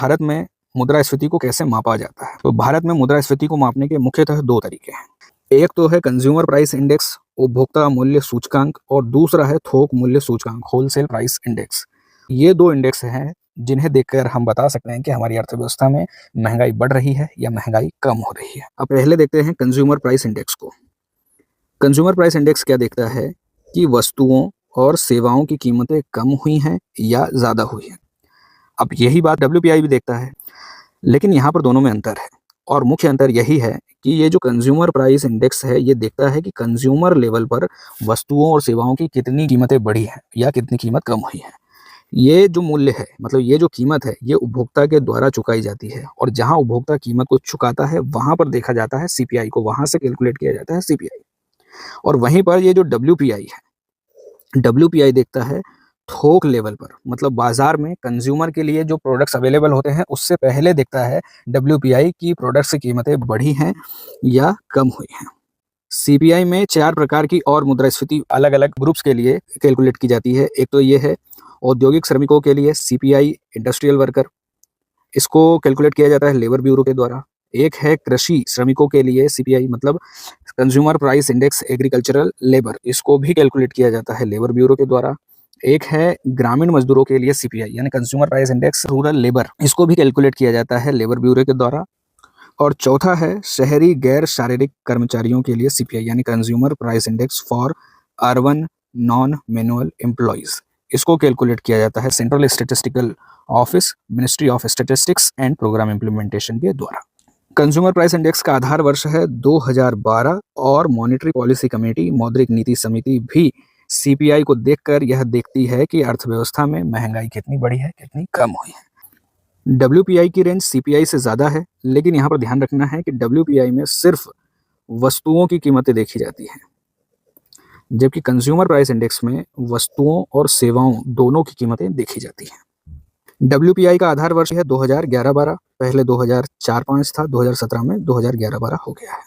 भारत में मुद्रास्फीति को कैसे मापा जाता है? तो भारत में मुद्रास्फीति को मापने के मुख्यतः 2 तरीके हैं। एक तो है कंज्यूमर प्राइस इंडेक्स, उपभोक्ता मूल्य सूचकांक, और दूसरा है थोक मूल्य सूचकांक, होलसेल प्राइस इंडेक्स। ये 2 इंडेक्स हैं जिन्हें देखकर हम बता सकते हैं कि हमारी अर्थव्यवस्था में महंगाई बढ़ रही है या महंगाई कम हो रही है। अब पहले देखते हैं कंज्यूमर प्राइस इंडेक्स को। कंज्यूमर प्राइस इंडेक्स क्या देखता है कि वस्तुओं और सेवाओं की कीमतें कम हुई हैं या ज़्यादा हुई हैं। अब यही बात डब्ल्यूपीआई भी देखता है, लेकिन यहाँ पर दोनों में अंतर है, और मुख्य अंतर यही है कि ये जो कंज्यूमर प्राइस इंडेक्स है ये देखता है कि कंज्यूमर लेवल पर वस्तुओं और सेवाओं की कितनी कीमतें बढ़ी हैं या कितनी कीमत कम हुई है। ये जो मूल्य है, मतलब ये जो कीमत है, ये उपभोक्ता के द्वारा चुकाई जाती है, और जहाँ उपभोक्ता कीमत को चुकाता है वहाँ पर देखा जाता है सीपीआई को, वहाँ से कैलकुलेट किया जाता है सीपीआई। और वहीं पर ये जो डब्ल्यूपीआई है, डब्ल्यूपीआई देखता है थोक लेवल पर, मतलब बाजार में कंज्यूमर के लिए जो प्रोडक्ट्स अवेलेबल होते हैं उससे पहले देखता है डब्ल्यूपीआई की प्रोडक्ट्स की कीमतें बढ़ी हैं या कम हुई हैं। सीपीआई में 4 प्रकार की और मुद्रास्फीति अलग अलग ग्रुप्स के लिए कैलकुलेट की जाती है। एक तो ये है औद्योगिक श्रमिकों के लिए सीपीआई इंडस्ट्रियल वर्कर, इसको कैलकुलेट किया जाता है लेबर ब्यूरो के द्वारा। एक है कृषि श्रमिकों के लिए सीपीआई, मतलब consumer price index agricultural labour, इसको भी कैलकुलेट किया जाता है लेबर ब्यूरो के द्वारा। एक है ग्रामीण मजदूरों के लिए सीपीआई यानी consumer price index rural labour, इसको भी कैलकुलेट किया जाता है लेबर ब्यूरो के द्वारा। और चौथा है शहरी गैर शारीरिक कर्मचारियों के लिए सीपीआई यानी consumer price index for urban non manual employees, इसको कैलकुलेट किया जाता है central statistical office, ministry of statistics and programme implementation के द्वारा। कंज्यूमर प्राइस इंडेक्स का आधार वर्ष है 2012, और मॉनेटरी पॉलिसी कमेटी, मौद्रिक नीति समिति भी सीपीआई को देखकर यह देखती है कि अर्थव्यवस्था में महंगाई कितनी बढ़ी है, कितनी कम हुई है। डब्ल्यूपीआई की रेंज सीपीआई से ज़्यादा है, लेकिन यहाँ पर ध्यान रखना है कि डब्ल्यूपीआई में सिर्फ वस्तुओं की कीमतें देखी जाती हैं, जबकि कंज्यूमर प्राइस इंडेक्स में वस्तुओं और सेवाओं दोनों की कीमतें देखी जाती हैं। डब्ल्यूपीआई का आधार वर्ष है 2011-12, पहले 2004-5 था, 2017 में 2011-12 हो गया है।